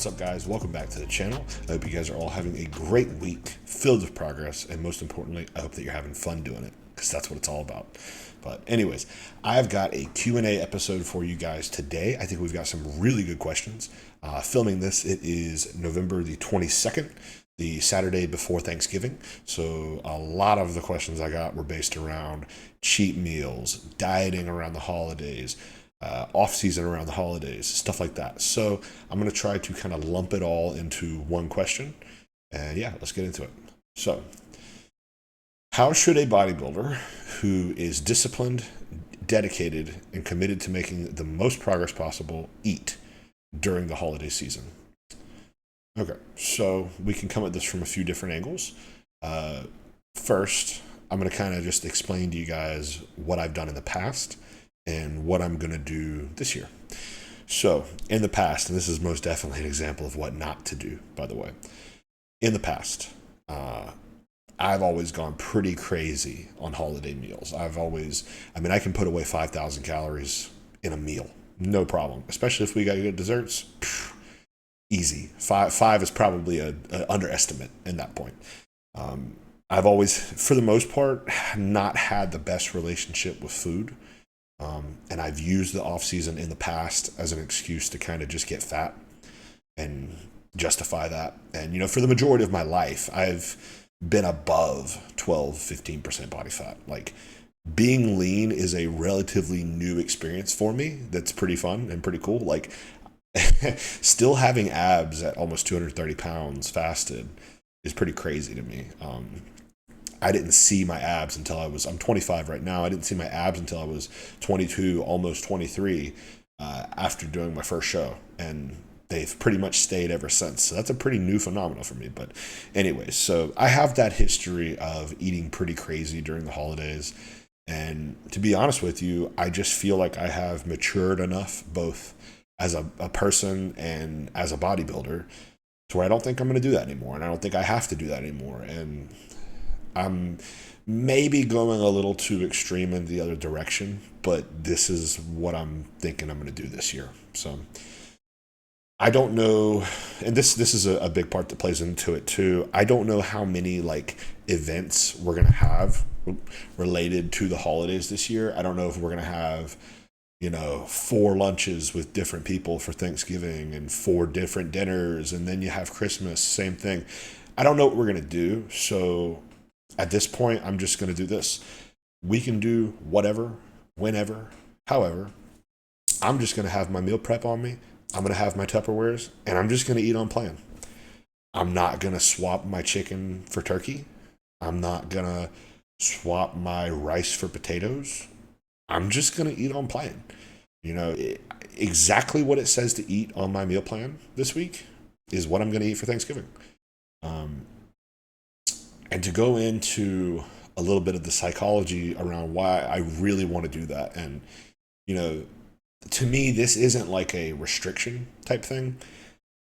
What's up, guys? Welcome back to the channel. I hope you guys are all having a great week filled with progress, and most importantly, I hope that you're having fun doing it, because that's what it's all about. But anyways, I've got a Q&A episode for you guys today. I think we've got some really good questions. Filming this, it is November the 22nd, the Saturday before Thanksgiving. So a lot of the questions I got were based around cheat meals, dieting around the holidays, off season around the holidays, stuff like that. So I'm going to try to kind of lump it all into one question. And yeah, let's get into it. So, how should a bodybuilder who is disciplined, dedicated, and committed to making the most progress possible eat during the holiday season? Okay, so we can come at this from a few different angles. First, I'm going to kind of just explain to you guys what I've done in the past and what I'm going to do this year. So, in the past, and this is most definitely an example of what not to do, by the way. In the past, I've always gone pretty crazy on holiday meals. I can put away 5,000 calories in a meal, no problem. Especially if we got good desserts, easy. Five is probably an underestimate in that point. I've always, for the most part, not had the best relationship with food. And I've used the off season in the past as an excuse to kind of just get fat and justify that. And, for the majority of my life, I've been above 12, 15% body fat. Like, being lean is a relatively new experience for me. That's pretty fun and pretty cool. Like, still having abs at almost 230 pounds fasted is pretty crazy to me. I didn't see my abs until I'm 25 right now. I didn't see my abs until I was 22, almost 23, after doing my first show. And they've pretty much stayed ever since. So that's a pretty new phenomenon for me. But anyways, so I have that history of eating pretty crazy during the holidays. And to be honest with you, I just feel like I have matured enough, both as a person and as a bodybuilder, to where I don't think I'm going to do that anymore. And I don't think I have to do that anymore. And I'm maybe going a little too extreme in the other direction, but this is what I'm thinking I'm going to do this year. So I don't know, and this is a big part that plays into it too. I don't know how many events we're going to have related to the holidays this year. I don't know if we're going to have 4 lunches with different people for Thanksgiving and 4 different dinners, and then you have Christmas, same thing. I don't know what we're going to do, so at this point, I'm just going to do this. We can do whatever, whenever, however. I'm just going to have my meal prep on me. I'm going to have my Tupperwares, and I'm just going to eat on plan. I'm not going to swap my chicken for turkey. I'm not going to swap my rice for potatoes. I'm just going to eat on plan. Exactly what it says to eat on my meal plan this week is what I'm going to eat for Thanksgiving. And to go into a little bit of the psychology around why I really want to do that. And, to me, this isn't like a restriction type thing.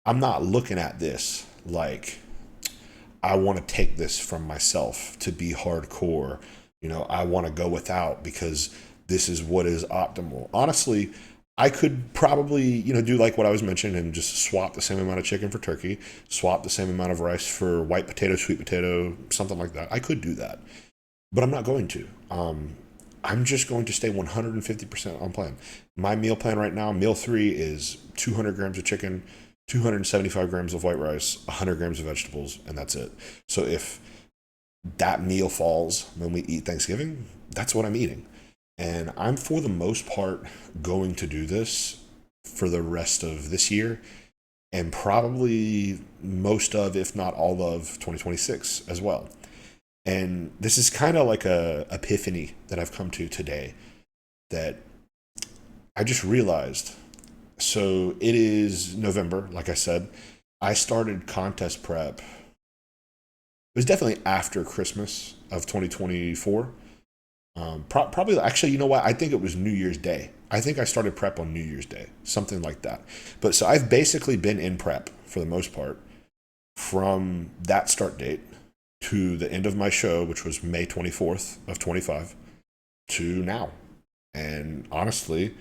I'm not looking at this like I want to take this from myself to be hardcore. I want to go without because this is what is optimal. Honestly, I could probably, do like what I was mentioning and just swap the same amount of chicken for turkey, swap the same amount of rice for white potato, sweet potato, something like that. I could do that, but I'm not going to. I'm just going to stay 150% on plan. My meal plan right now, meal 3 is 200 grams of chicken, 275 grams of white rice, 100 grams of vegetables, and that's it. So if that meal falls when we eat Thanksgiving, that's what I'm eating. And I'm, for the most part, going to do this for the rest of this year and probably most of, if not all of, 2026 as well. And this is kind of like a epiphany that I've come to today that I just realized. So it is November, like I said. I started contest prep. It was definitely after Christmas of 2024. Probably, actually, you know what? I think it was New Year's Day. I think I started prep on New Year's Day, something like that. But so I've basically been in prep for the most part from that start date to the end of my show, which was May 24th of 25, to now. And honestly,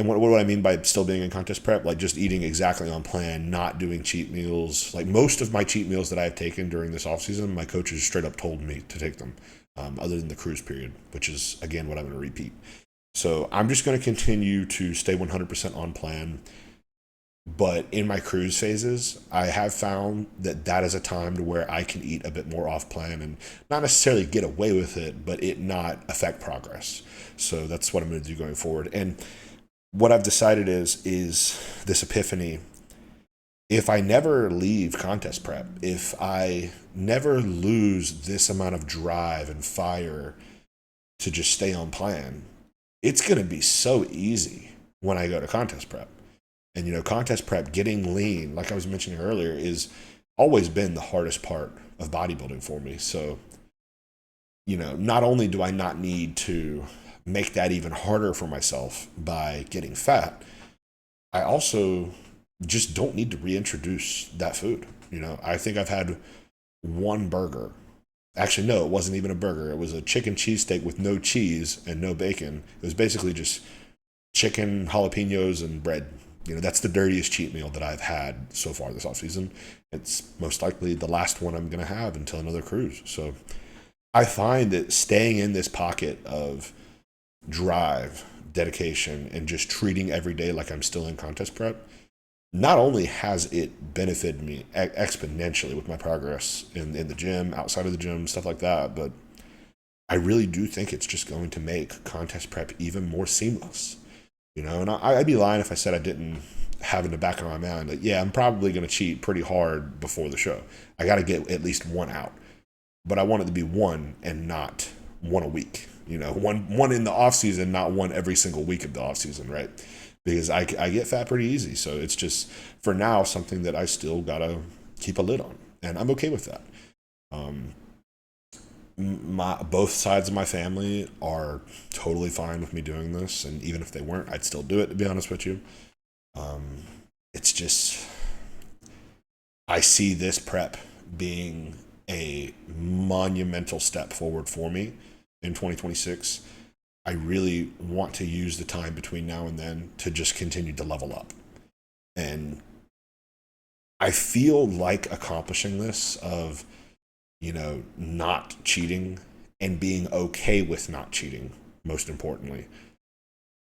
And what I mean by still being in contest prep, like just eating exactly on plan, not doing cheat meals. Like most of my cheat meals that I've taken during this off season, my coaches straight up told me to take them, other than the cruise period, which is again what I'm going to repeat. So I'm just going to continue to stay 100% on plan. But in my cruise phases, I have found that that is a time to where I can eat a bit more off plan and not necessarily get away with it, but it not affect progress. So that's what I'm going to do going forward. And what I've decided is this epiphany. If I never leave contest prep, if I never lose this amount of drive and fire to just stay on plan, it's going to be so easy when I go to contest prep. And, contest prep, getting lean, like I was mentioning earlier, is always been the hardest part of bodybuilding for me. So, not only do I not need to make that even harder for myself by getting fat, I also just don't need to reintroduce that food. I think I've had one burger. Actually, no, it wasn't even a burger. It was a chicken cheesesteak with no cheese and no bacon. It was basically just chicken, jalapenos, and bread. That's the dirtiest cheat meal that I've had so far this offseason. It's most likely the last one I'm going to have until another cruise. So I find that staying in this pocket of drive, dedication, and just treating every day like I'm still in contest prep, not only has it benefited me exponentially with my progress in the gym, outside of the gym, stuff like that, but I really do think it's just going to make contest prep even more seamless. And I'd be lying if I said I didn't have in the back of my mind that, yeah, I'm probably going to cheat pretty hard before the show. I got to get at least one out. But I want it to be one and not one a week. One in the off season, not one every single week of the off season, right? Because I get fat pretty easy. So it's just, for now, something that I still got to keep a lid on. And I'm okay with that. Both sides of my family are totally fine with me doing this, and even if they weren't, I'd still do it, to be honest with you. It's just, I see this prep being a monumental step forward for me in 2026. I really want to use the time between now and then to just continue to level up. And I feel like accomplishing this of not cheating and being okay with not cheating, most importantly.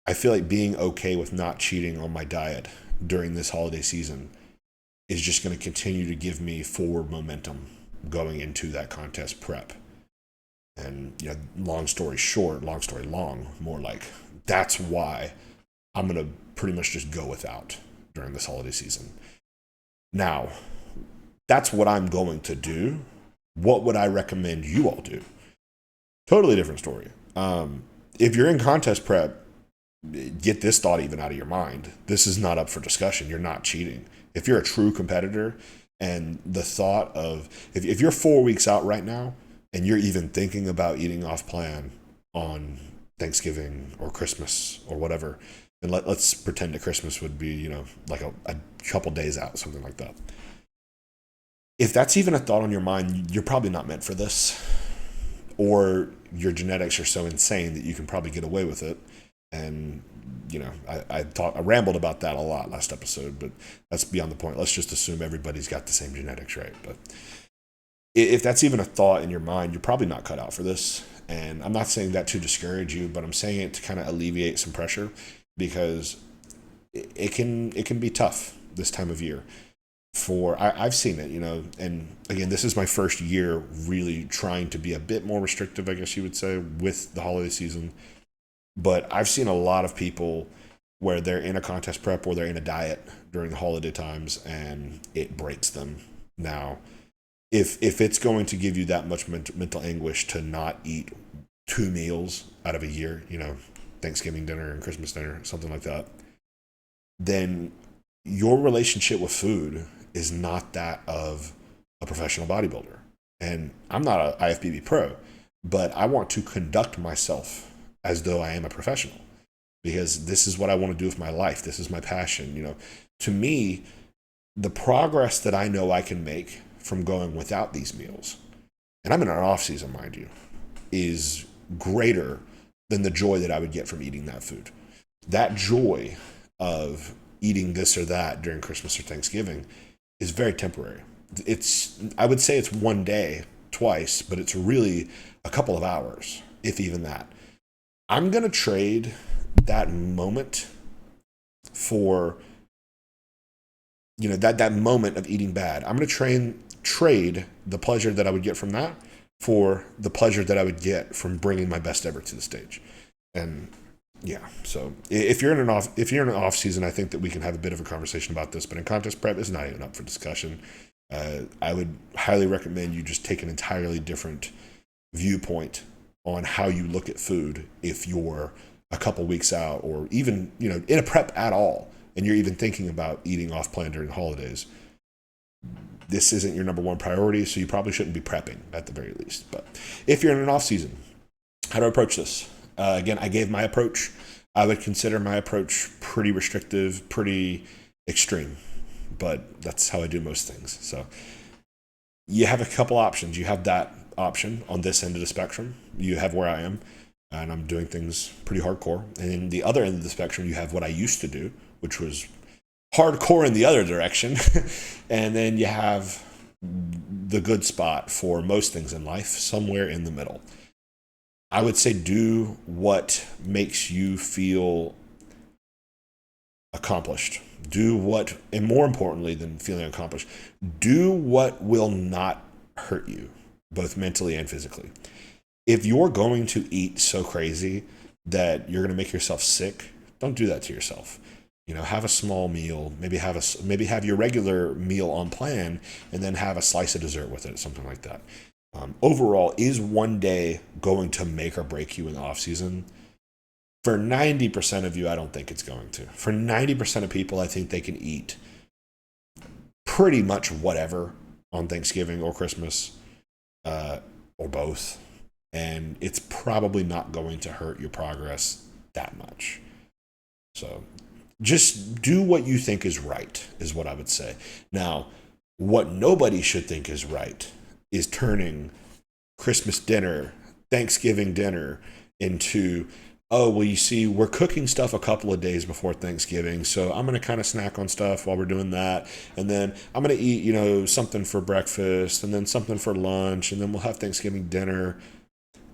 I feel like being okay with not cheating on my diet during this holiday season is just going to continue to give me forward momentum going into that contest prep. And, long story short, long story long, more like that's why I'm going to pretty much just go without during this holiday season. Now, that's what I'm going to do. What would I recommend you all do? Totally different story. If you're in contest prep, get this thought even out of your mind. This is not up for discussion. You're not cheating. If you're a true competitor, and the thought of, if you're 4 weeks out right now and you're even thinking about eating off plan on Thanksgiving or Christmas or whatever, and let's pretend that Christmas would be, like a couple days out, something like that. If that's even a thought on your mind, you're probably not meant for this, or your genetics are so insane that you can probably get away with it. And, I rambled about that a lot last episode, but that's beyond the point. Let's just assume everybody's got the same genetics, right? But if that's even a thought in your mind, you're probably not cut out for this. And I'm not saying that to discourage you, but I'm saying it to kind of alleviate some pressure, because it can be tough this time of year. I've seen it, and again, this is my first year really trying to be a bit more restrictive, I guess you would say, with the holiday season. But I've seen a lot of people where they're in a contest prep or they're in a diet during the holiday times and it breaks them. Now, if it's going to give you that much mental anguish to not eat 2 meals out of a year, Thanksgiving dinner and Christmas dinner, something like that, then your relationship with food is not that of a professional bodybuilder. And I'm not an IFBB pro, but I want to conduct myself as though I am a professional, because this is what I want to do with my life. This is my passion. To me, the progress that I know I can make from going without these meals, and I'm in an off season, mind you, is greater than the joy that I would get from eating that food. that joy of eating this or that during Christmas or Thanksgiving is very temporary. I would say it's one day, twice, but it's really a couple of hours, if even that. I'm going to trade that moment for, that moment of eating bad. I'm going to trade the pleasure that I would get from that for the pleasure that I would get from bringing my best ever to the stage. And yeah, so if you're in an off season, I think that we can have a bit of a conversation about this. But in contest prep, it's not even up for discussion. I would highly recommend you just take an entirely different viewpoint on how you look at food if you're a couple weeks out, or even in a prep at all, and you're even thinking about eating off plan during the holidays. This isn't your number one priority, so you probably shouldn't be prepping at the very least. But if you're in an off season, how to approach this? Again, I gave my approach. I would consider my approach pretty restrictive, pretty extreme, but that's how I do most things. So you have a couple options. You have that option on this end of the spectrum. You have where I am, and I'm doing things pretty hardcore. And in the other end of the spectrum, you have what I used to do, which was hardcore in the other direction. And then you have the good spot for most things in life, somewhere in the middle. I would say do what makes you feel accomplished. Do what, and more importantly than feeling accomplished, do what will not hurt you, both mentally and physically. If you're going to eat so crazy that you're going to make yourself sick, don't do that to yourself. Have a small meal, maybe have your regular meal on plan, and then have a slice of dessert with it, something like that. Overall, is one day going to make or break you in the off season? For 90% of you, I don't think it's going to. For 90% of people, I think they can eat pretty much whatever on Thanksgiving or Christmas, or both. And it's probably not going to hurt your progress that much. So just do what you think is right, is what I would say. Now, what nobody should think is right is turning Christmas dinner, Thanksgiving dinner into, oh, well, you see, we're cooking stuff a couple of days before Thanksgiving, so I'm going to kind of snack on stuff while we're doing that. And then I'm going to eat, something for breakfast, and then something for lunch, and then we'll have Thanksgiving dinner.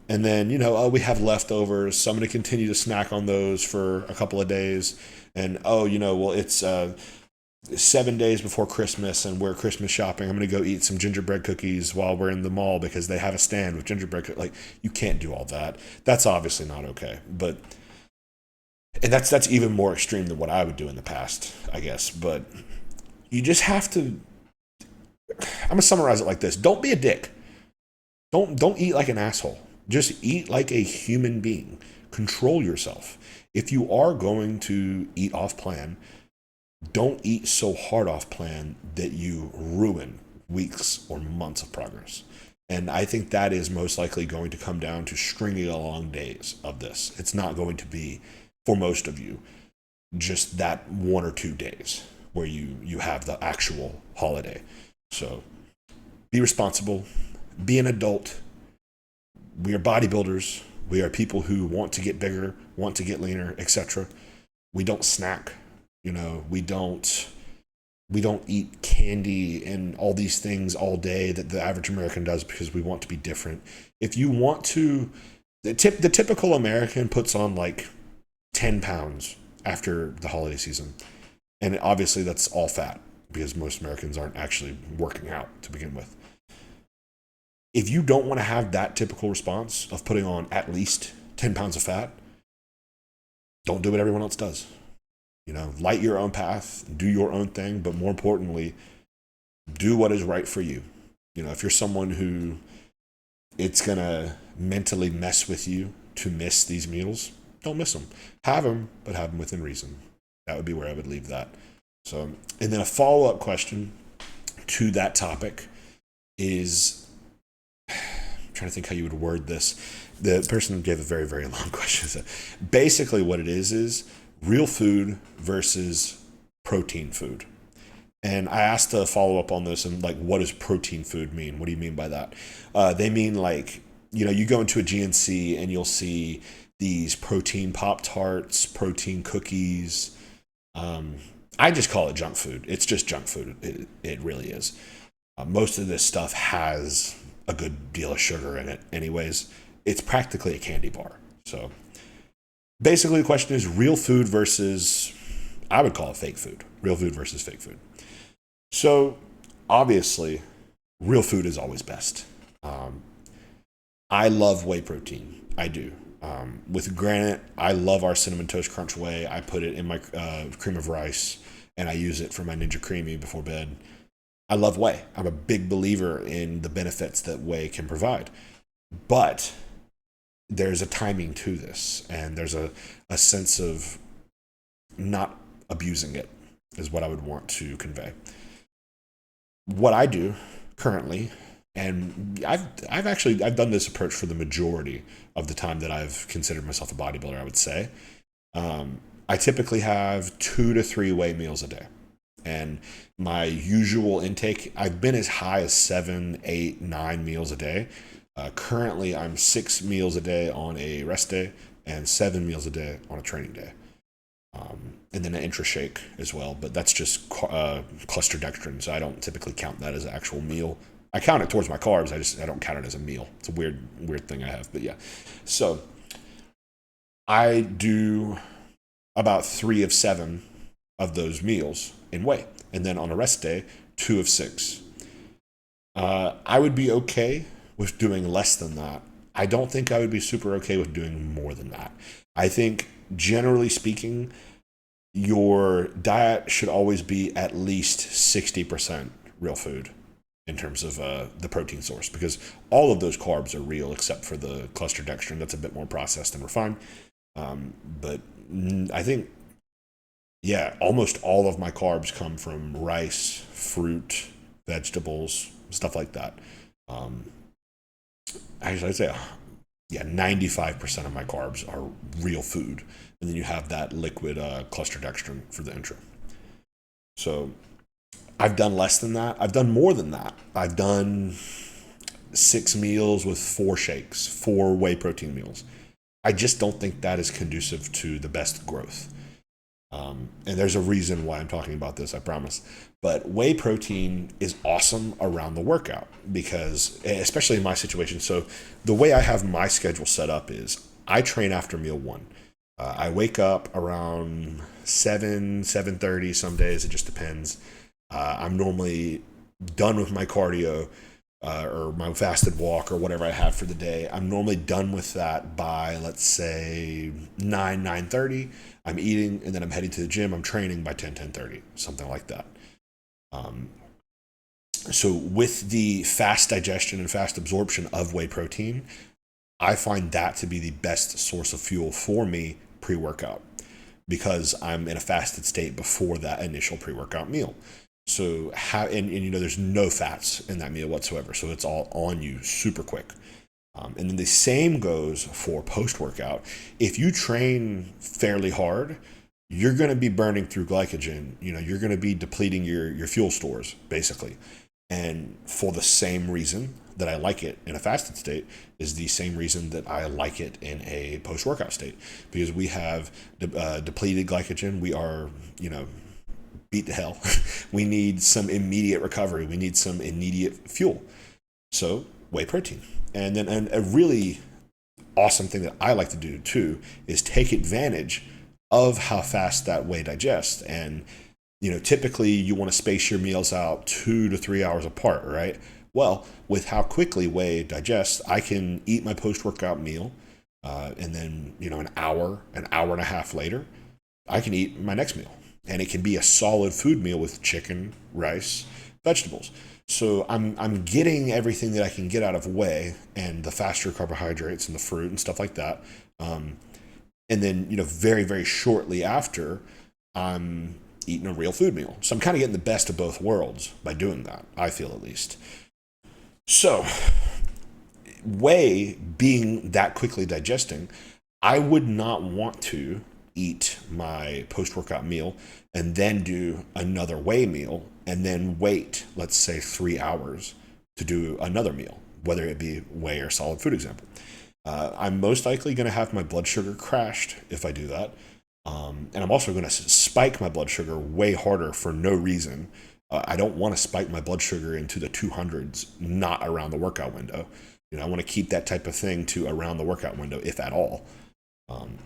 And then, we have leftovers, so I'm going to continue to snack on those for a couple of days. And, it's 7 days before Christmas and we're Christmas shopping. I'm going to go eat some gingerbread cookies while we're in the mall because they have a stand with gingerbread cookies. Like, you can't do all that. That's obviously not okay. And that's even more extreme than what I would do in the past, I guess. But you just have to, I'm going to summarize it like this. Don't be a dick. Don't eat like an asshole. Just eat like a human being. Control yourself. If you are going to eat off plan, don't eat so hard off plan that you ruin weeks or months of progress. And I think that is most likely going to come down to stringing along days of this. It's not going to be, for most of you, just that 1 or 2 days where you have the actual holiday. So be responsible, be an adult. We are bodybuilders. We are people who want to get bigger, want to get leaner, etc. We don't snack. We don't eat candy and all these things all day that the average American does because we want to be different. If you want to, the typical American puts on like 10 pounds after the holiday season. And obviously that's all fat because most Americans aren't actually working out to begin with. If you don't want to have that typical response of putting on at least 10 pounds of fat, don't do what everyone else does. Light your own path, do your own thing, but more importantly, do what is right for you. If you're someone who it's going to mentally mess with you to miss these meals, don't miss them. Have them, but have them within reason. That would be where I would leave that. So, and then a follow-up question to that topic is, I'm trying to think how you would word this. The person gave a very, very long question. So basically what it is real food versus protein food. And I asked to follow up on this and what does protein food mean? What do you mean by that? They mean you go into a GNC and you'll see these protein Pop-Tarts, protein cookies. I just call it junk food. It's just junk food. It really is. Most of this stuff has a good deal of sugar in it anyways. It's practically a candy bar. So basically the question is real food versus, I would call it fake food. Real food versus fake food. So obviously, real food is always best. I love whey protein. I do. With Granite, I love our Cinnamon Toast Crunch whey. I put it in my cream of rice, and I use it for my Ninja Creamy before bed. I love whey. I'm a big believer in the benefits that whey can provide. But there's a timing to this, and there's a sense of not abusing it, is what I would want to convey. What I do currently, and I've done this approach for the majority of the time that I've considered myself a bodybuilder, I would say. I typically have 2 to 3 whey meals a day. And my usual intake, I've been as high as 7, 8, 9 meals a day. Currently, I'm 6 meals a day on a rest day and 7 meals a day on a training day. And then an intra shake as well, but that's just cluster dextrin, so I don't typically count that as an actual meal. I count it towards my carbs. I don't count it as a meal. It's a weird thing I have, but yeah. So I do about 3 of 7 of those meals in whey, and then on a rest day, 2 of 6. I would be okay with doing less than that. I don't think I would be super okay with doing more than that. I think, generally speaking, your diet should always be at least 60% real food in terms of the protein source, because all of those carbs are real except for the cluster dextrin. That's a bit more processed and refined. But I think, yeah, almost all of my carbs come from rice, fruit, vegetables, stuff like that. Actually, I'd say, yeah, 95% of my carbs are real food. And then you have that liquid cluster dextrin for the intra. So I've done less than that. I've done more than that. I've done 6 meals with 4 shakes, 4 whey protein meals. I just don't think that is conducive to the best growth. And there's a reason why I'm talking about this, I promise. But whey protein is awesome around the workout because, especially in my situation, so the way I have my schedule set up is I train after meal 1. I wake up around 7:30 some days. It just depends. I'm normally done with my cardio or my fasted walk or whatever I have for the day. I'm normally done with that by, let's say, 9:30. I'm eating, and then I'm heading to the gym. I'm training by 10:30, something like that. So with the fast digestion and fast absorption of whey protein, I find that to be the best source of fuel for me pre-workout because I'm in a fasted state before that initial pre-workout meal. So and there's no fats in that meal whatsoever, so it's all on you super quick. And then the same goes for post-workout. If you train fairly hard, you're going to be burning through glycogen. You're going to be depleting your fuel stores, basically. And for the same reason that I like it in a fasted state is the same reason that I like it in a post-workout state. Because we have depleted glycogen. We are, beat to hell. We need some immediate recovery. We need some immediate fuel. So whey protein. And then a really awesome thing that I like to do too is take advantage of how fast that whey digests. And, typically you want to space your meals out 2 to 3 hours apart, right? Well, with how quickly whey digests, I can eat my post-workout meal, and then, an hour and a half later, I can eat my next meal. And it can be a solid food meal with chicken, rice, vegetables. So I'm getting everything that I can get out of whey and the faster carbohydrates and the fruit and stuff like that. And then, very, very shortly after, I'm eating a real food meal. So I'm kind of getting the best of both worlds by doing that, I feel at least. So whey being that quickly digesting, I would not want to eat my post-workout meal and then do another whey meal and then wait, let's say 3 hours to do another meal, whether it be whey or solid food example. I'm most likely going to have my blood sugar crashed if I do that. And I'm also going to spike my blood sugar way harder for no reason. I don't want to spike my blood sugar into the 200s, not around the workout window. I want to keep that type of thing to around the workout window, if at all. Um,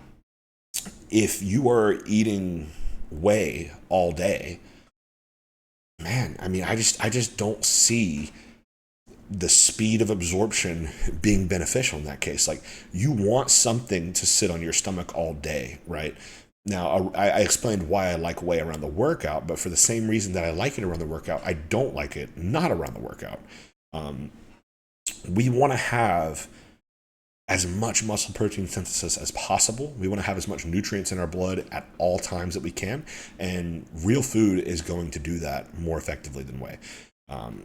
if you are eating whey all day, man, I mean, I just don't see the speed of absorption being beneficial in that case. Like, you want something to sit on your stomach all day, right? Now, I explained why I like whey around the workout, but for the same reason that I like it around the workout, I don't like it not around the workout. Um, we want to have as much muscle protein synthesis as possible. We want to have as much nutrients in our blood at all times that we can, and real food is going to do that more effectively than whey. Um,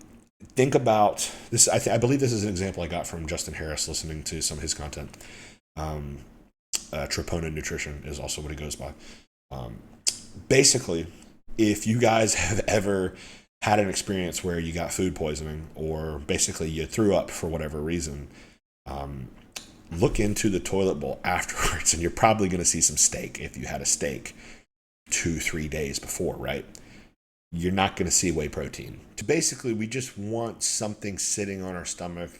think about this. I believe this is an example I got from Justin Harris listening to some of his content. Um, Granite Nutrition is also what he goes by. Um, Basically, if you guys have ever had an experience where you got food poisoning, or basically you threw up for whatever reason, um, look into the toilet bowl afterwards, and you're probably going to see some steak if you had a steak 2-3 days before, right? You're not going to see whey protein. Basically, we just want something sitting on our stomach,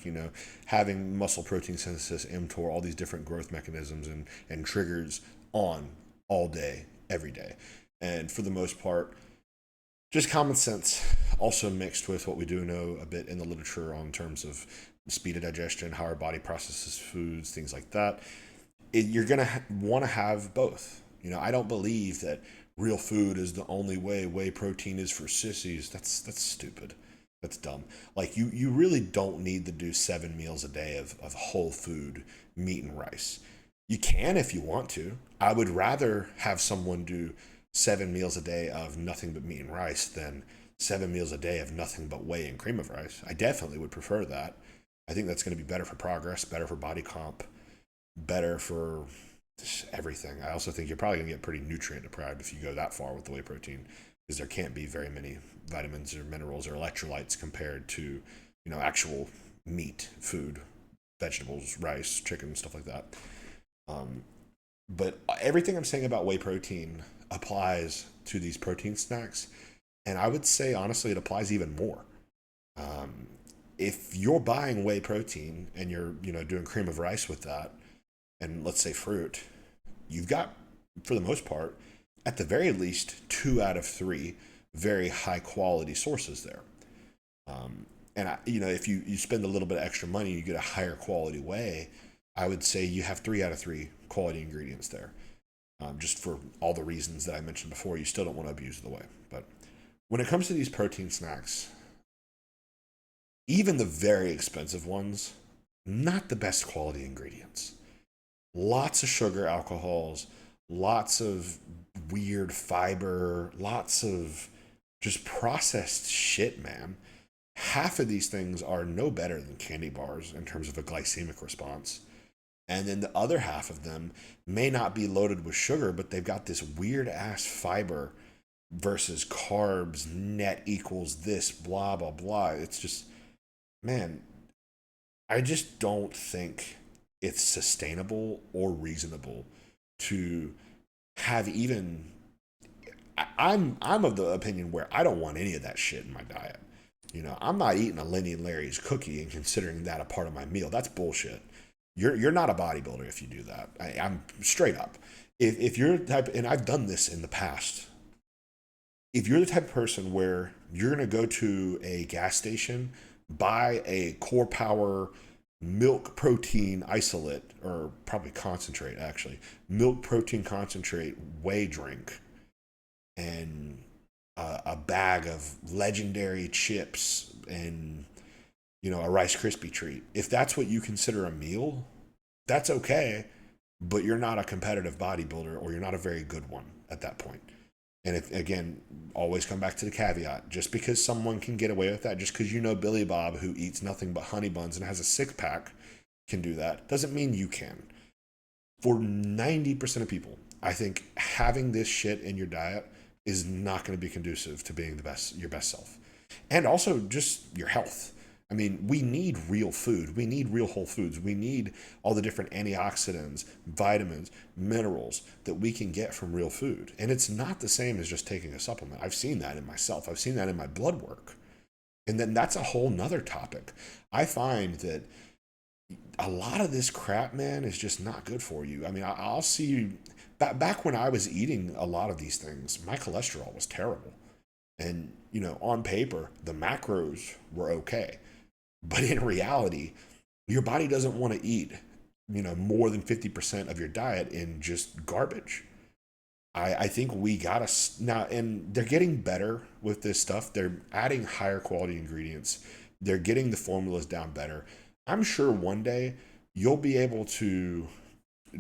having muscle protein synthesis, mTOR, all these different growth mechanisms and triggers on all day, every day. And for the most part, just common sense, also mixed with what we do know a bit in the literature on terms of speed of digestion, how our body processes foods, things like that. You're going to want to have both. I don't believe that real food is the only way whey protein is for sissies. That's stupid. That's dumb. Like, you really don't need to do 7 meals a day of whole food, meat and rice. You can if you want to. I would rather have someone do 7 meals a day of nothing but meat and rice than 7 meals a day of nothing but whey and cream of rice. I definitely would prefer that. I think that's going to be better for progress, better for body comp, better for just everything. I also think you're probably going to get pretty nutrient deprived if you go that far with the whey protein, because there can't be very many vitamins or minerals or electrolytes compared to, actual meat, food, vegetables, rice, chicken, stuff like that. But everything I'm saying about whey protein applies to these protein snacks, and I would say honestly it applies even more. Um, if you're buying whey protein and you're doing cream of rice with that, and let's say fruit, you've got, for the most part, at the very least 2 out of 3 very high quality sources there. And if you spend a little bit of extra money, you get a higher quality whey. I would say you have 3 out of 3 quality ingredients there. Just for all the reasons that I mentioned before, you still don't want to abuse the whey. But when it comes to these protein snacks, even the very expensive ones, not the best quality ingredients. Lots of sugar alcohols, lots of weird fiber, lots of just processed shit, man. Half of these things are no better than candy bars in terms of a glycemic response. And then the other half of them may not be loaded with sugar, but they've got this weird ass fiber versus carbs net equals this, blah, blah, blah. It's just, man, I just don't think it's sustainable or reasonable to have even. I'm of the opinion where I don't want any of that shit in my diet. I'm not eating a Lenny and Larry's cookie and considering that a part of my meal. That's bullshit. You're not a bodybuilder if you do that. I'm straight up. If you're the type, and I've done this in the past, if you're the type of person where you're gonna go to a gas station, buy a Core Power milk protein isolate, or probably concentrate actually, milk protein concentrate whey drink, and a bag of legendary chips and a Rice Krispie treat. If that's what you consider a meal, that's okay, but you're not a competitive bodybuilder, or you're not a very good one at that point. And if, again, always come back to the caveat, just because someone can get away with that, just because Billy Bob, who eats nothing but honey buns and has a 6-pack, can do that, doesn't mean you can. For 90% of people, I think having this shit in your diet is not going to be conducive to being your best self. And also just your health. I mean, we need real food. We need real whole foods. We need all the different antioxidants, vitamins, minerals that we can get from real food. And it's not the same as just taking a supplement. I've seen that in myself. I've seen that in my blood work. And then that's a whole nother topic. I find that a lot of this crap, man, is just not good for you. I mean, I'll see back when I was eating a lot of these things, my cholesterol was terrible. And, on paper, the macros were okay. But in reality, your body doesn't want to eat, more than 50% of your diet in just garbage. I think we gotta now, and they're getting better with this stuff. They're adding higher quality ingredients. They're getting the formulas down better. I'm sure one day you'll be able to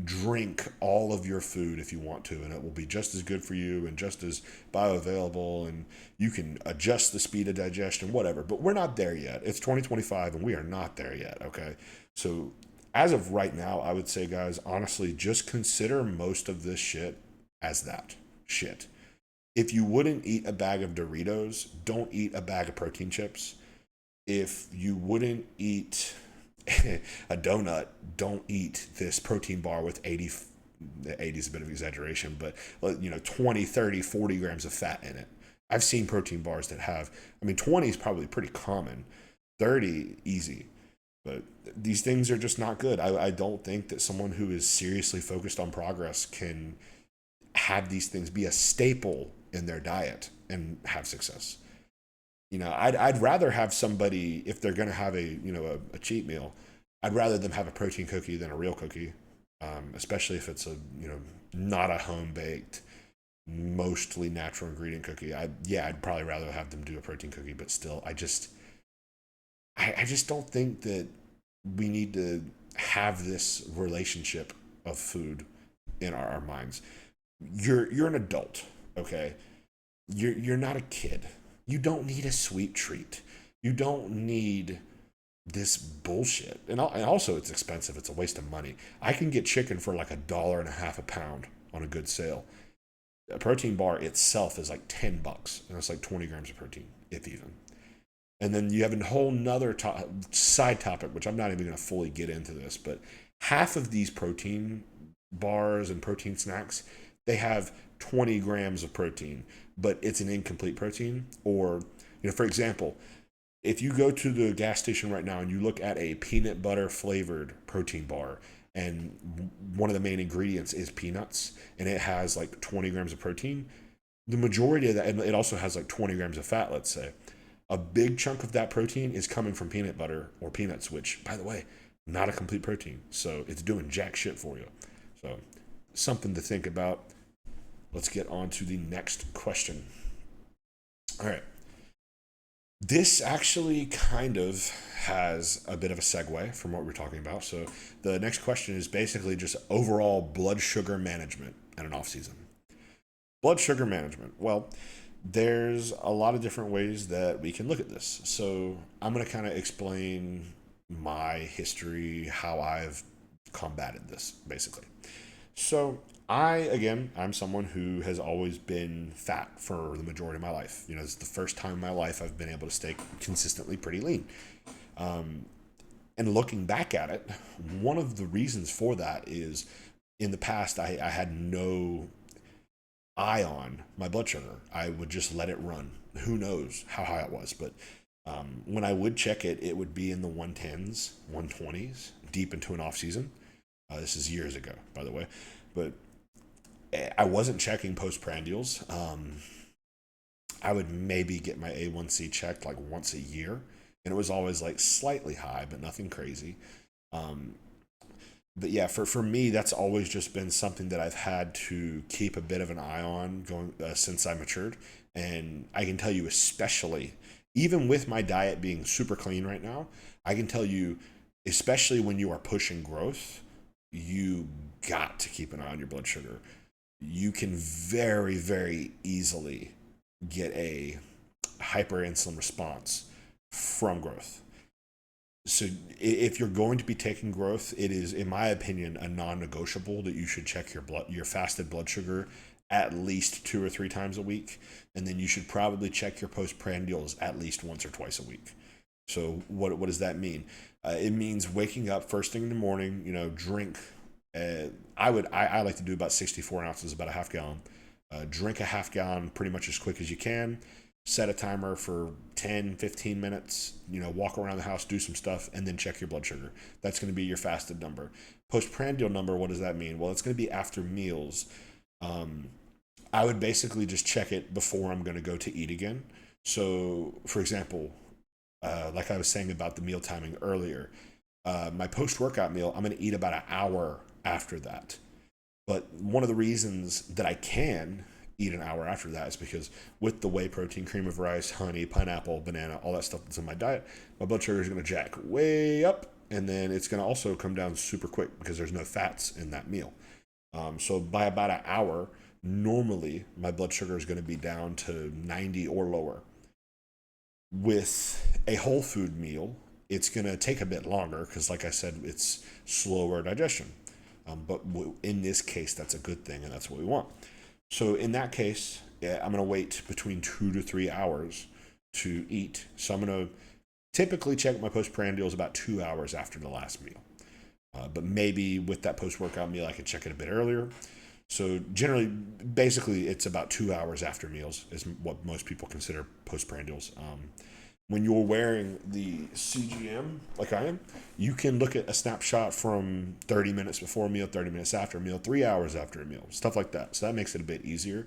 drink all of your food if you want to, and it will be just as good for you and just as bioavailable, and you can adjust the speed of digestion, whatever. But we're not there yet. It's 2025 and we are not there yet, okay? So as of right now, I would say, guys, honestly, just consider most of this shit as that shit. If you wouldn't eat a bag of Doritos, don't eat a bag of protein chips. If you wouldn't eat a donut, don't eat this protein bar with 80 is a bit of exaggeration, but 20, 30, 40 grams of fat in it. I've seen protein bars that have, 20 is probably pretty common, 30 easy, but these things are just not good. I don't think that someone who is seriously focused on progress can have these things be a staple in their diet and have success. I'd rather have somebody, if they're going to have a cheat meal, I'd rather them have a protein cookie than a real cookie, especially if it's not a home baked, mostly natural ingredient cookie. I'd probably rather have them do a protein cookie, but still, I just don't think that we need to have this relationship of food in our minds. You're an adult, okay? You're not a kid. You don't need a sweet treat. You don't need this bullshit. And also, it's expensive. It's a waste of money. I can get chicken for like $1.50 a pound on a good sale. A protein bar itself is like $10, and it's like 20 grams of protein, if even. And then you have a whole nother side topic, which I'm not even going to fully get into this, but half of these protein bars and protein snacks, they have 20 grams of protein, but it's an incomplete protein. Or, for example, if you go to the gas station right now and you look at a peanut butter flavored protein bar, and one of the main ingredients is peanuts, and it has like 20 grams of protein, the majority of that, and it also has like 20 grams of fat, let's say, a big chunk of that protein is coming from peanut butter or peanuts, which, by the way, not a complete protein. So it's doing jack shit for you. So something to think about. Let's get on to the next question. All right. This actually kind of has a bit of a segue from what we're talking about. So the next question is basically just overall blood sugar management in an off season. Blood sugar management. Well, there's a lot of different ways that we can look at this. So I'm going to kind of explain my history, how I've combated this, basically. So I'm someone who has always been fat for the majority of my life. It's the first time in my life I've been able to stay consistently pretty lean. And looking back at it, one of the reasons for that is in the past, I had no eye on my blood sugar. I would just let it run. Who knows how high it was, but when I would check it, it would be in the 110s, 120s, deep into an off season. This is years ago, by the way, but I wasn't checking postprandials. I would maybe get my A1C checked like once a year, and it was always like slightly high, but nothing crazy. But yeah, for me, that's always just been something that I've had to keep a bit of an eye on going since I matured. And I can tell you, especially even with my diet being super clean right now, I can tell you, especially when you are pushing growth, you got to keep an eye on your blood sugar. You can very, very easily get a hyperinsulin response from growth. So if you're going to be taking growth, it is, in my opinion, a non-negotiable that you should check your fasted blood sugar at least 2 or 3 times a week, and then you should probably check your postprandials at least once or twice a week. So what does that mean? It means waking up first thing in the morning. Drink. I like to do about 64 ounces, about a half gallon. Drink a half gallon pretty much as quick as you can. Set a timer for 10, 15 minutes. Walk around the house, do some stuff, and then check your blood sugar. That's going to be your fasted number. Postprandial number, what does that mean? Well, it's going to be after meals. I would basically just check it before I'm going to go to eat again. So, for example, like I was saying about the meal timing earlier, my post workout meal, I'm going to eat about an hour after that. But one of the reasons that I can eat an hour after that is because with the whey protein, cream of rice, honey, pineapple, banana, all that stuff that's in my diet, my blood sugar is going to jack way up. And then it's going to also come down super quick because there's no fats in that meal. So by about an hour, normally my blood sugar is going to be down to 90 or lower. With a whole food meal, it's going to take a bit longer because, like I said, it's slower digestion. But in this case, that's a good thing, and that's what we want. So in that case, yeah, I'm going to wait between 2 to 3 hours to eat. So I'm going to typically check my postprandials about 2 hours after the last meal. But maybe with that post-workout meal, I can check it a bit earlier. So generally, basically, it's about 2 hours after meals is what most people consider postprandials. When you're wearing the CGM, like I am, you can look at a snapshot from 30 minutes before a meal, 30 minutes after a meal, 3 hours after a meal, stuff like that. So that makes it a bit easier.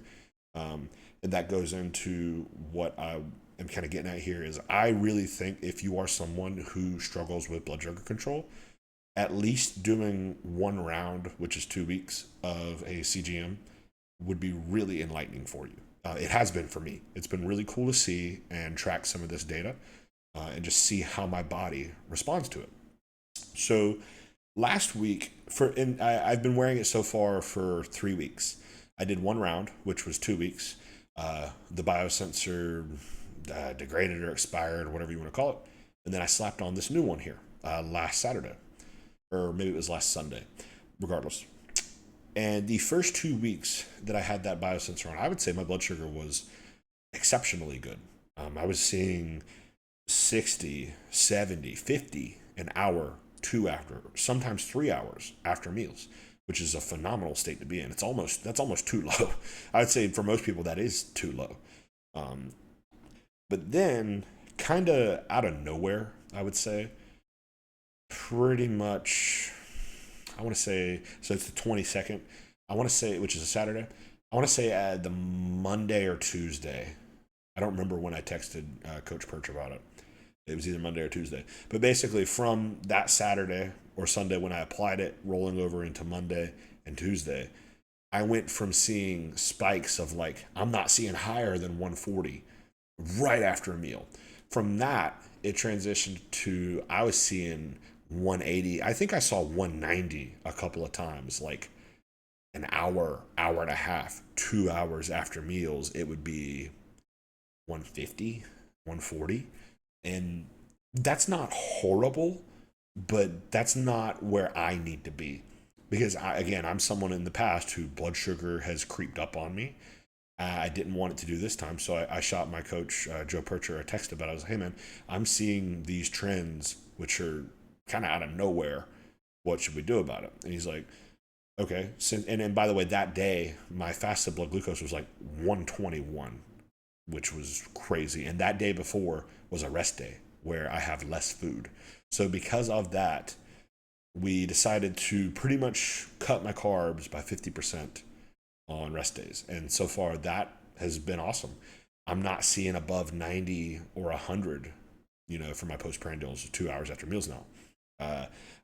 And that goes into what I am kind of getting at here is I really think if you are someone who struggles with blood sugar control, at least doing one round, which is 2 weeks of a CGM, would be really enlightening for you. It has been for me. It's been really cool to see and track some of this data and just see how my body responds to it. So last week, I've been wearing it so far for 3 weeks. I did one round, which was 2 weeks. The biosensor degraded or expired, or whatever you want to call it. And then I slapped on this new one here last Saturday, or maybe it was last Sunday, regardless. And the first 2 weeks that I had that biosensor on, I would say my blood sugar was exceptionally good. I was seeing 60, 70, 50 an hour, 2 after, sometimes 3 hours after meals, which is a phenomenal state to be in. That's almost too low. I would say for most people that is too low. But then, kind of out of nowhere, I would say, pretty much I want to say, so it's the 22nd. I want to say, which is a Saturday. I want to say the Monday or Tuesday. I don't remember when I texted Coach Perch about it. It was either Monday or Tuesday. But basically, from that Saturday or Sunday when I applied it, rolling over into Monday and Tuesday, I went from seeing spikes of like, I'm not seeing higher than 140 right after a meal. From that, it transitioned to I was seeing 180. I think I saw 190 a couple of times, like an hour, hour and a half, 2 hours after meals. It would be 150, 140. And that's not horrible, but that's not where I need to be. Because I'm someone in the past who blood sugar has creeped up on me. I didn't want it to do this time, so I shot my coach, Joe Percher, a text about it. I was like, hey, man, I'm seeing these trends, which are kind of out of nowhere. What should we do about it? And he's like, okay. And then, by the way, that day, my fasted blood glucose was like 121, which was crazy. And that day before was a rest day where I have less food. So because of that, we decided to pretty much cut my carbs by 50% on rest days. And so far, that has been awesome. I'm not seeing above 90 or 100, for my postprandials 2 hours after meals now.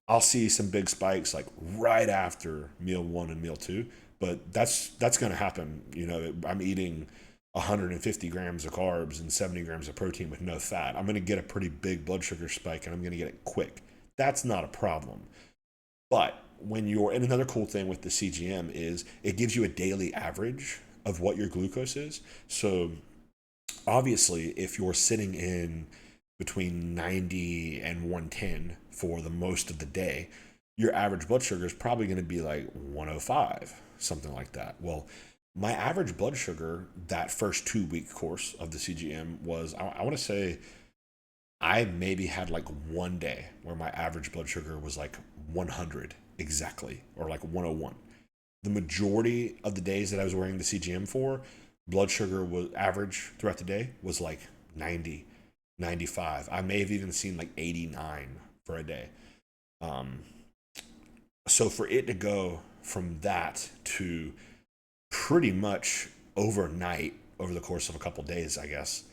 I'll see some big spikes like right after meal one and meal two, but that's going to happen. I'm eating 150 grams of carbs and 70 grams of protein with no fat. I'm going to get a pretty big blood sugar spike and I'm going to get it quick. That's not a problem. But and another cool thing with the CGM is it gives you a daily average of what your glucose is. So obviously, if you're sitting in between 90 and 110 for the most of the day, your average blood sugar is probably going to be like 105, something like that. Well, my average blood sugar that first 2 week course of the CGM was, I want to say I maybe had like one day where my average blood sugar was like 100 exactly, or like 101. The majority of the days that I was wearing the CGM for, blood sugar was average throughout the day was like 90, 95. I may have even seen like 89 for a day. Um, so for it to go from that to pretty much overnight over the course of a couple days, I guess,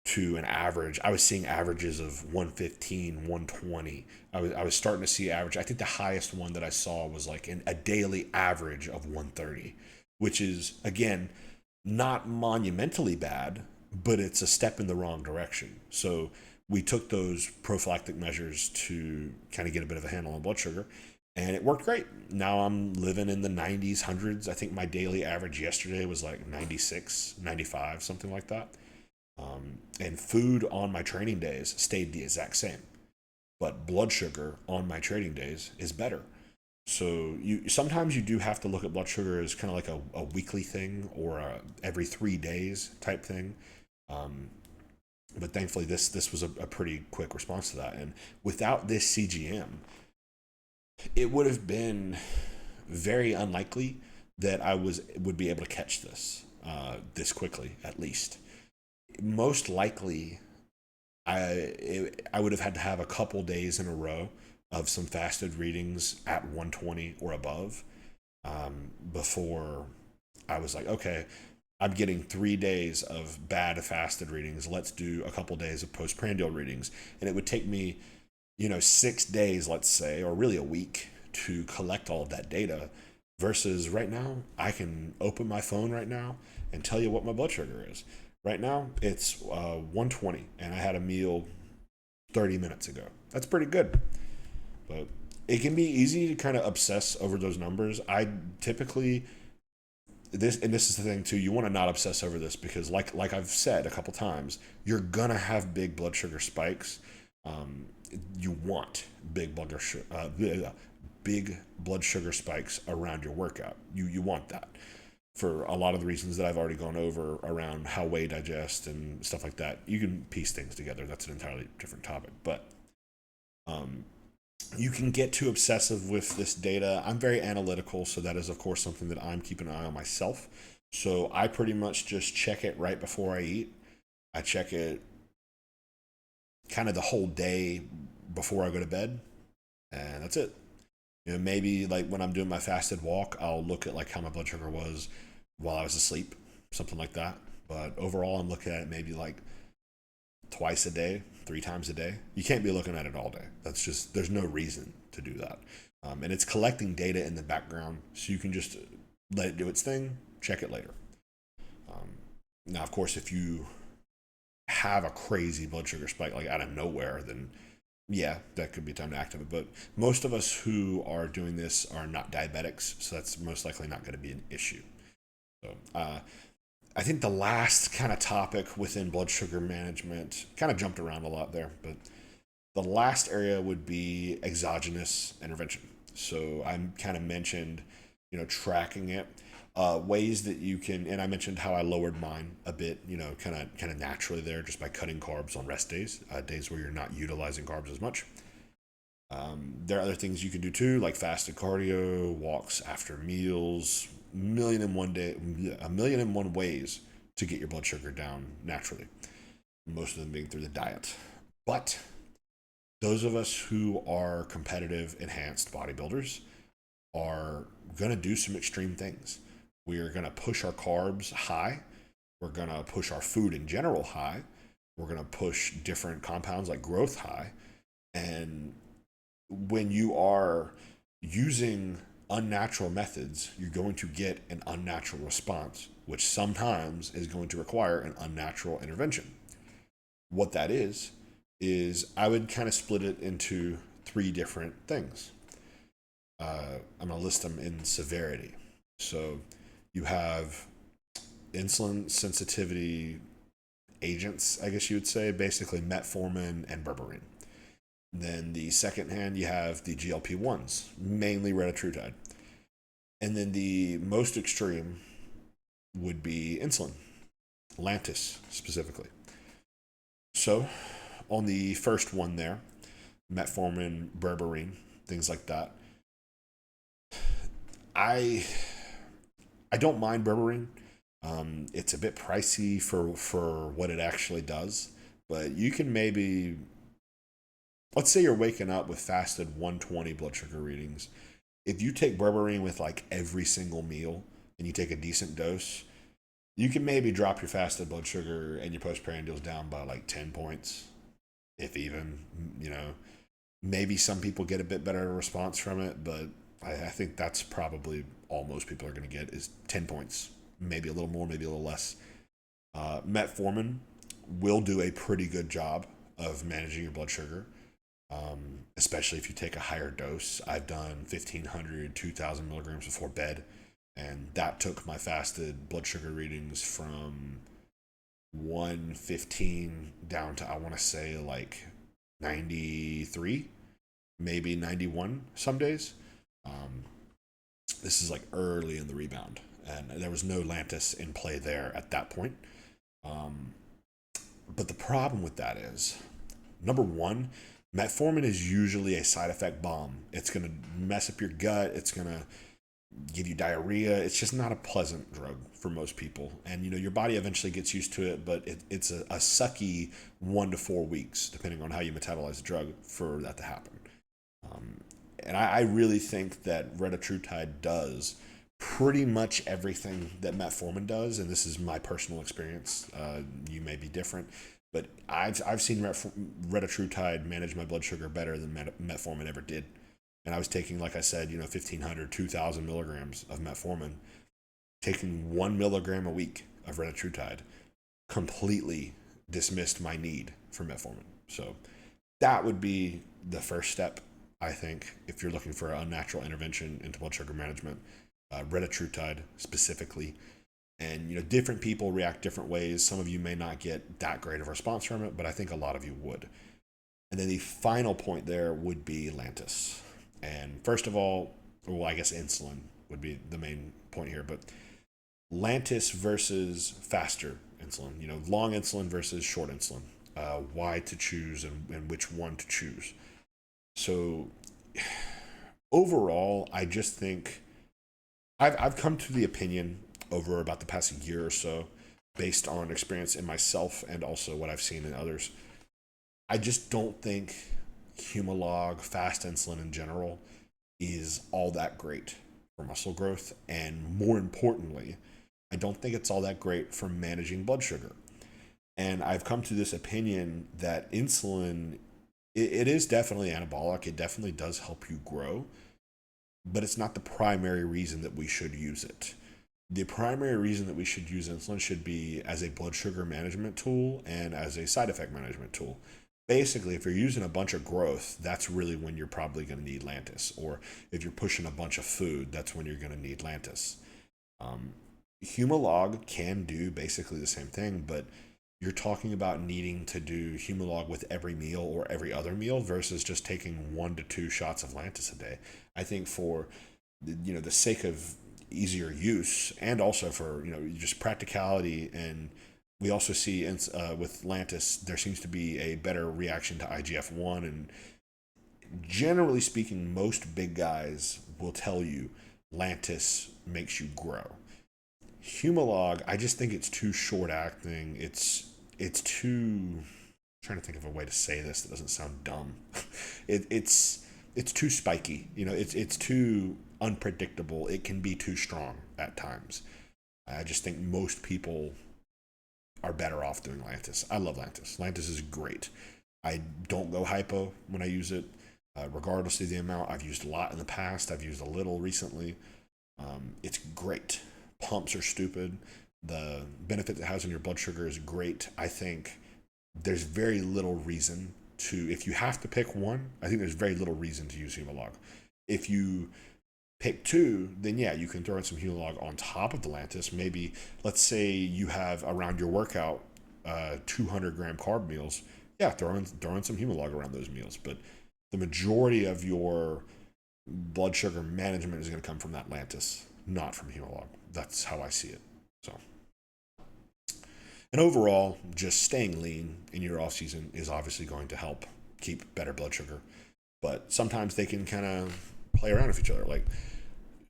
to an average, I was seeing averages of 115, 120. I was starting to see average. I think the highest one that I saw was like a daily average of 130, which is, again, not monumentally bad, but it's a step in the wrong direction. So we took those prophylactic measures to kind of get a bit of a handle on blood sugar, and it worked great. Now I'm living in the 90s, hundreds. I think my daily average yesterday was like 96, 95, something like that. And food on my training days stayed the exact same, but blood sugar on my training days is better. So you sometimes you do have to look at blood sugar as kind of like a weekly thing, or every 3 days type thing. Um, but thankfully, this was a pretty quick response to that. And without this CGM, it would have been very unlikely that I would be able to catch this quickly, at least. Most likely, I would have had to have a couple days in a row of some fasted readings at 120 or above, before I was like, okay, I'm getting 3 days of bad fasted readings. Let's do a couple days of postprandial readings. And it would take me, 6 days, let's say, or really a week to collect all of that data. Versus right now, I can open my phone right now and tell you what my blood sugar is. Right now, it's 120, and I had a meal 30 minutes ago. That's pretty good. But it can be easy to kind of obsess over those numbers. I typically, this is the thing too, you want to not obsess over this, because like I've said a couple times, you're gonna have big blood sugar spikes. You want big blood sugar spikes around your workout. You want that for a lot of the reasons that I've already gone over around how whey digest and stuff like that. You can piece things together. That's an entirely different topic. But you can get too obsessive with this data. I'm very analytical, so that is, of course, something that I'm keeping an eye on myself. So I pretty much just check it right before I eat. I check it kind of the whole day before I go to bed, and that's it. Maybe like when I'm doing my fasted walk, I'll look at like how my blood sugar was while I was asleep, something like that. But overall, I'm looking at it maybe like twice a day, 3 times a day. You can't be looking at it all day. That's just, there's no reason to do that. And it's collecting data in the background, so you can just let it do its thing, check it later. Now, of course, if you have a crazy blood sugar spike like out of nowhere, then yeah, that could be time to activate. But most of us who are doing this are not diabetics, so that's most likely not going to be an issue. So I think the last kind of topic within blood sugar management kind of jumped around a lot there, but the last area would be exogenous intervention. So I kind of mentioned, tracking it, ways that you can, and I mentioned how I lowered mine a bit, kind of naturally there, just by cutting carbs on rest days, days where you're not utilizing carbs as much. There are other things you can do too, like fasted cardio, walks after meals, a million and one ways to get your blood sugar down naturally. Most of them being through the diet. But those of us who are competitive, enhanced bodybuilders are going to do some extreme things. We are going to push our carbs high. We're going to push our food in general high. We're going to push different compounds like growth high. And when you are using unnatural methods, you're going to get an unnatural response, which sometimes is going to require an unnatural intervention. What that is I would kind of split it into 3 different things. I'm going to list them in severity. So you have insulin sensitivity agents, I guess you would say, basically metformin and berberine. Then the second hand, you have the GLP-1s, mainly retatrutide. And then the most extreme would be insulin, Lantus specifically. So on the first one there, metformin, berberine, things like that. I I don't mind berberine. It's a bit pricey for what it actually does, but you can maybe, let's say you're waking up with fasted 120 blood sugar readings. If you take berberine with like every single meal and you take a decent dose, you can maybe drop your fasted blood sugar and your postprandials down by like 10 points, if even. You know, maybe some people get a bit better response from it, but I think that's probably all most people are going to get is 10 points, maybe a little more, maybe a little less. Metformin will do a pretty good job of managing your blood sugar, especially if you take a higher dose. I've done 1,500, 2,000 milligrams before bed, and that took my fasted blood sugar readings from 115 down to, I want to say, like 93, maybe 91 some days. Um, this is like early in the rebound, and there was no Lantus in play there at that point. Um, but the problem with that is, number one, metformin is usually a side effect bomb. It's going to mess up your gut. It's going to give you diarrhea. It's just not a pleasant drug for most people. And, you know, your body eventually gets used to it, but it's a sucky 1 to 4 weeks, depending on how you metabolize the drug, for that to happen. Um, and I really think that retatrutide does pretty much everything that metformin does, and this is my personal experience. You may be different, but I've seen retatrutide manage my blood sugar better than metformin ever did. And I was taking, like I said, 1,500, 2,000 milligrams of metformin. Taking 1 milligram a week of retatrutide completely dismissed my need for metformin. So that would be the first step, I think, if you're looking for a natural intervention into blood sugar management. Retatrutide specifically. And different people react different ways. Some of you may not get that great of a response from it, but I think a lot of you would. And then the final point there would be Lantus. And first of all, well, I guess insulin would be the main point here, but Lantus versus faster insulin, long insulin versus short insulin, why to choose and which one to choose. So overall, I just think I've come to the opinion over about the past year or so, based on experience in myself and also what I've seen in others. I just don't think Humalog, fast insulin in general, is all that great for muscle growth. And more importantly, I don't think it's all that great for managing blood sugar. And I've come to this opinion that insulin, it is definitely anabolic. It definitely does help you grow, but it's not the primary reason that we should use it. The primary reason that we should use insulin should be as a blood sugar management tool and as a side effect management tool. Basically, if you're using a bunch of growth, that's really when you're probably going to need Lantus. Or if you're pushing a bunch of food, that's when you're going to need Lantus. Humalog can do basically the same thing, but you're talking about needing to do Humalog with every meal or every other meal versus just taking 1 to 2 shots of Lantus a day. I think for the sake of easier use, and also for just practicality, and we also see with Lantus there seems to be a better reaction to IGF-1, and generally speaking, most big guys will tell you Lantus makes you grow. Humalog, I just think it's too short acting. It's too, I'm trying to think of a way to say this that doesn't sound dumb. It's too spiky. It's too unpredictable. It can be too strong at times. I just think most people are better off doing Lantus. I love Lantus. Lantus is great. I don't go hypo when I use it, regardless of the amount. I've used a lot in the past. I've used a little recently. It's great. Pumps are stupid. The benefit it has on your blood sugar is great. I think there's very little reason to, if you have to pick one, I think there's very little reason to use Humalog. If you pick two, then yeah, you can throw in some Humalog on top of the Lantus. Maybe, let's say you have around your workout 200-gram carb meals. Yeah, throw in some Humalog around those meals. But the majority of your blood sugar management is going to come from that Lantus, not from Humalog. That's how I see it. So, And overall, just staying lean in your off season is obviously going to help keep better blood sugar. But sometimes they can kind of play around with each other. Like,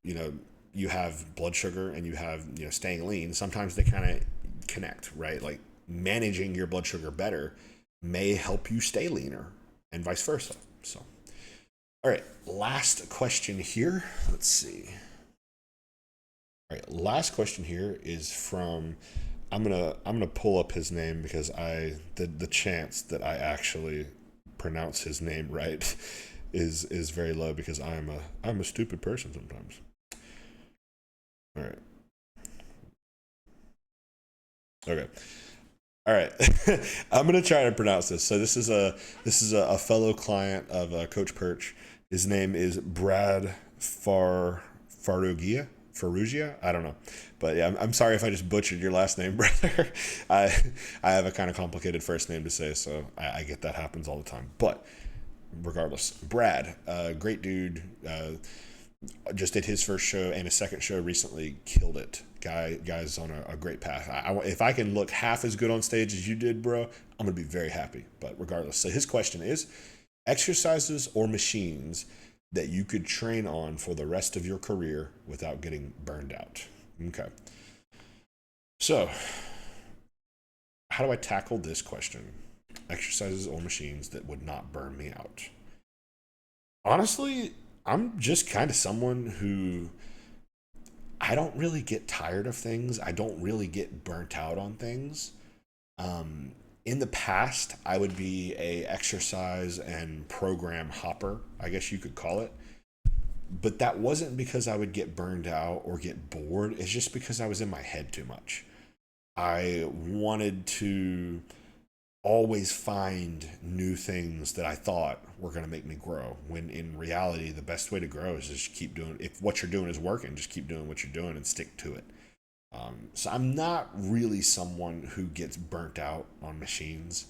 you know, you have blood sugar and you have, staying lean. Sometimes they kind of connect, right? Like managing your blood sugar better may help you stay leaner and vice versa. So, all right, last question here. Let's see. All right, last question here is from I'm gonna pull up his name because the chance that I actually pronounce his name right is very low because I'm a stupid person sometimes. All right. Okay. All right. I'm gonna try to pronounce this. So this is a fellow client of Coach Perch. His name is Brad Farugia. I don't know, but yeah, I'm sorry if I just butchered your last name, brother. I I have a kind of complicated first name to say, so I get that happens all the time. But regardless, Brad, great dude. Just did his first show and his second show recently, killed it. Guy's on a great path. If I can look half as good on stage as you did, bro, I'm gonna be very happy. But regardless, so his question is: exercises or machines that you could train on for the rest of your career without getting burned out. Okay. So, how do I tackle this question? Exercises or machines that would not burn me out? Honestly, I'm just kind of someone who I don't really get tired of things. I don't really get burnt out on things. Um, in the past, I would be a exercise and program hopper, I guess you could call it. But that wasn't because I would get burned out or get bored. It's just because I was in my head too much. I wanted to always find new things that I thought were going to make me grow. When in reality, the best way to grow is just keep doing. If what you're doing is working, just keep doing what you're doing and stick to it. So I'm not really someone who gets burnt out on machines.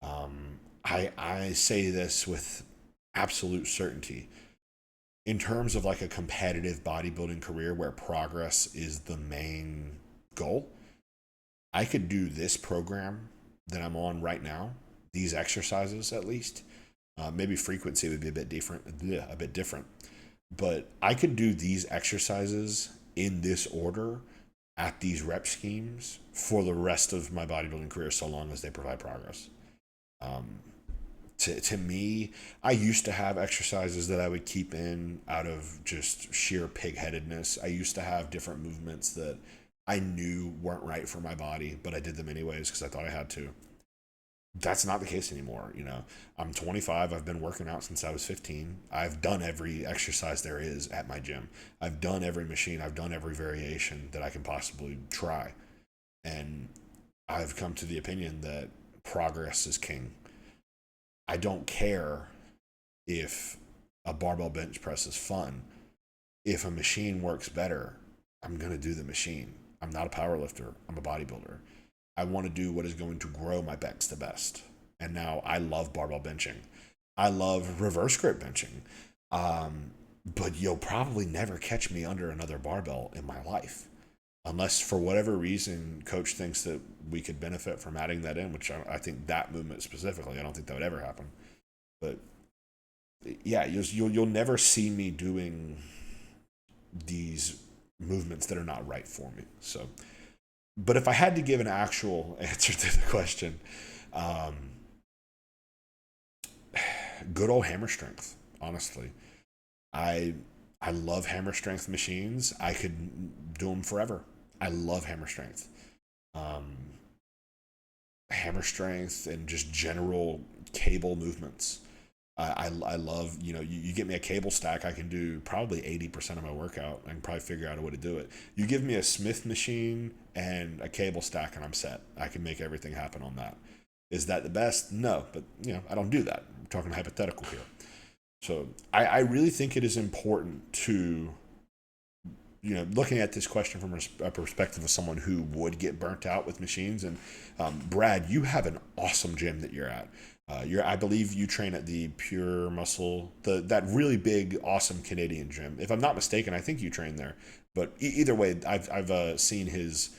I say this with absolute certainty. In terms of like a competitive bodybuilding career where progress is the main goal, I could do this program that I'm on right now, these exercises at least. Maybe frequency would be a bit different. But I could do these exercises in this order at these rep schemes for the rest of my bodybuilding career, so long as they provide progress. Um, to me, I used to have exercises that I would keep in out of just sheer pigheadedness. I used to have different movements that I knew weren't right for my body, but I did them anyways because I thought I had to. That's not the case anymore. I'm 25. I've been working out since I was 15. I've done every exercise there is at my gym. I've done every machine. I've done every variation that I can possibly try. And I've come to the opinion that progress is king. I don't care if a barbell bench press is fun. If a machine works better, I'm going to do the machine. I'm not a power lifter. I'm a bodybuilder. I want to do what is going to grow my pecs the best. And now I love barbell benching. I love reverse grip benching. But you'll probably never catch me under another barbell in my life. Unless for whatever reason, coach thinks that we could benefit from adding that in, which I think that movement specifically, I don't think that would ever happen. But yeah, you'll never see me doing these movements that are not right for me. So, but if I had to give an actual answer to the question, um, good old hammer strength. Honestly, I I love hammer strength machines. I could do them forever. I love hammer strength. Um, Hammer strength and just general cable movements. I love, you get me a cable stack, I can do probably 80% of my workout. I can probably figure out a way to do it. You give me a Smith machine and a cable stack and I'm set. I can make everything happen on that. Is that the best? No, but I don't do that. I'm talking hypothetical here. So I really think it is important to, looking at this question from a perspective of someone who would get burnt out with machines. And Brad, you have an awesome gym that you're at. I believe you train at the Pure Muscle, that really big, awesome Canadian gym. If I'm not mistaken, I think you train there. But either way, I've seen his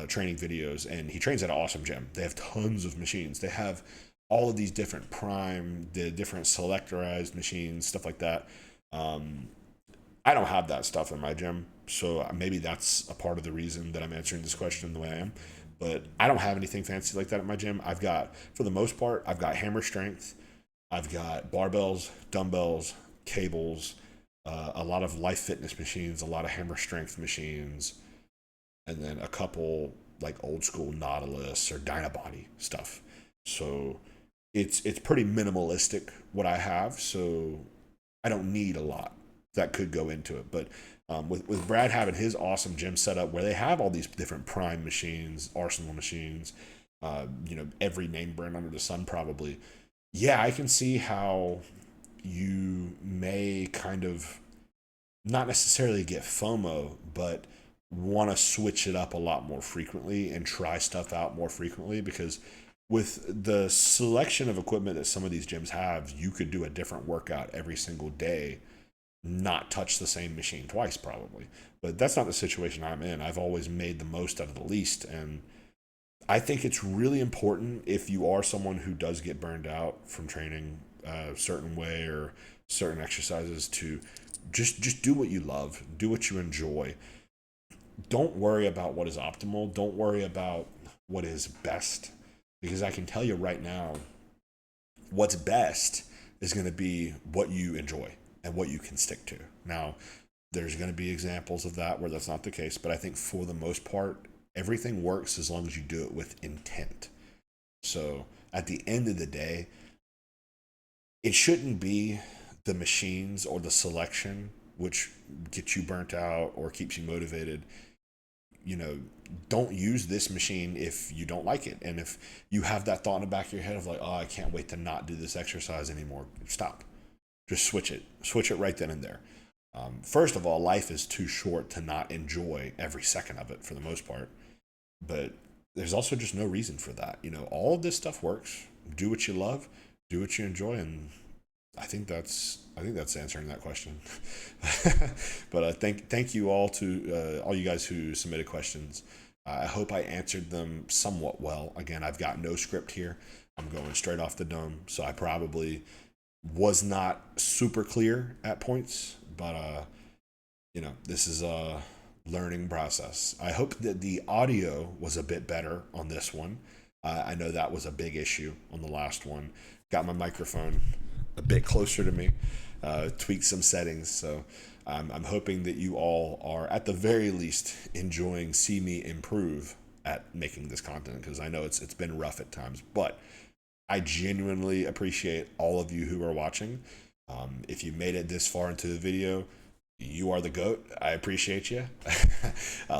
training videos, and he trains at an awesome gym. They have tons of machines. They have all of these different prime, the different selectorized machines, stuff like that. I don't have that stuff in my gym, so maybe that's a part of the reason that I'm answering this question the way I am. But I don't have anything fancy like that at my gym. I've got, for the most part, I've got hammer strength, I've got barbells, dumbbells, cables, a lot of life fitness machines, a lot of hammer strength machines, and then a couple like old school Nautilus or Dynabody stuff. So it's pretty minimalistic what I have. So I don't need a lot that could go into it. But with Brad having his awesome gym setup where they have all these different prime machines, Arsenal machines, every name brand under the sun probably. Yeah, I can see how you may kind of not necessarily get FOMO, but want to switch it up a lot more frequently and try stuff out more frequently, because with the selection of equipment that some of these gyms have, you could do a different workout every single day, not touch the same machine twice probably. But that's not the situation I'm in. I've always made the most out of the least, and I think it's really important if you are someone who does get burned out from training a certain way or certain exercises to just do what you love, do what you enjoy. Don't worry about what is optimal. Don't worry about what is best, because I can tell you right now, what's best is going to be what you enjoy and what you can stick to. Now, there's going to be examples of that where that's not the case, but I think for the most part, everything works as long as you do it with intent. So at the end of the day, it shouldn't be the machines or the selection which gets you burnt out or keeps you motivated. Don't use this machine if you don't like it. And if you have that thought in the back of your head of like, oh, I can't wait to not do this exercise anymore, stop. Just switch it. Switch it right then and there. First of all, life is too short to not enjoy every second of it for the most part. But there's also just no reason for that. All of this stuff works. Do what you love, do what you enjoy, and I think that's answering that question. But thank you all to all you guys who submitted questions. I hope I answered them somewhat well. Again, I've got no script here. I'm going straight off the dome, so I probably was not super clear at points, but this is a learning process. I hope that the audio was a bit better on this one. I know that was a big issue on the last one. Got my microphone a bit closer to me, tweaked some settings. So I'm hoping that you all are at the very least enjoying see me improve at making this content, because I know it's been rough at times, but I genuinely appreciate all of you who are watching. If you made it this far into the video, you are the GOAT. I appreciate you.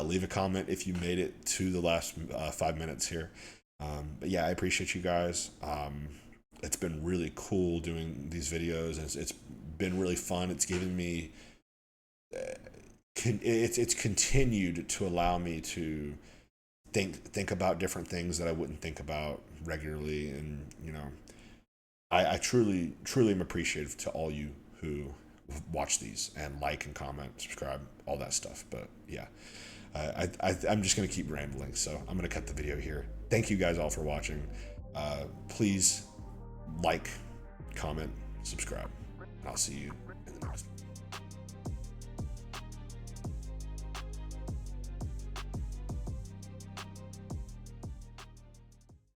Leave a comment if you made it to the last 5 minutes here. But yeah, I appreciate you guys. It's been really cool doing these videos, and it's been really fun. It's given me, it's continued to allow me to think about different things that I wouldn't think about regularly. And I truly am appreciative to all you who watch these and like and comment, subscribe, all that stuff. But yeah, I'm just gonna keep rambling, so I'm gonna cut the video here. Thank you guys all for watching. Please like, comment, subscribe. I'll see you